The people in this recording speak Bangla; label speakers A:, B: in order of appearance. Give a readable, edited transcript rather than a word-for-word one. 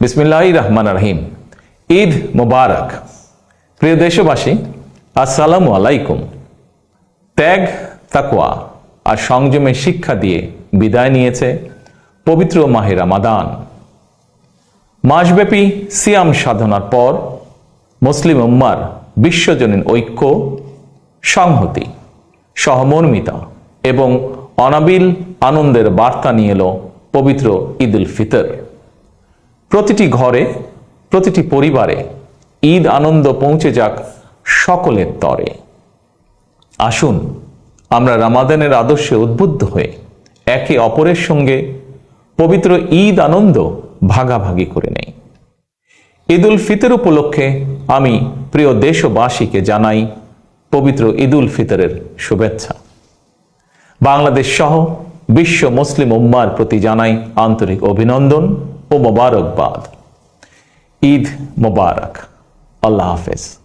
A: বিসমিল্লাহির রহমানির রহিম। ঈদ মোবারক। প্রিয় দেশবাসী, আসসালামু আলাইকুম। ত্যাগ, তাকওয়া আর সংযমের শিক্ষা দিয়ে বিদায় নিয়েছে পবিত্র মাহে রমাদান। মাসব্যাপী সিয়াম সাধনার পর মুসলিম উম্মার বিশ্বজনীন ঐক্য, সংহতি, সহমর্মিতা এবং অনাবিল আনন্দের বার্তা নিয়ে এলো পবিত্র ঈদ উল ফিতর। প্রতিটি ঘরে, প্রতিটি পরিবারে ঈদ আনন্দ পৌঁছে যাক সকলের তরে। আসুন আমরা রমাদানের আদর্শে উদ্বুদ্ধ হয়ে একে অপরের সঙ্গে পবিত্র ঈদ আনন্দ ভাগাভাগি করে নেই। ঈদ উল ফিতর উপলক্ষে আমি প্রিয় দেশবাসীকে জানাই পবিত্র ঈদ উল ফিতরের শুভেচ্ছা। বাংলাদেশ সহ বিশ্ব মুসলিম উম্মার প্রতি জানাই আন্তরিক অভিনন্দন ও মোবারকবাদ। ঈদ মোবারক। আল্লাহ হাফেজ।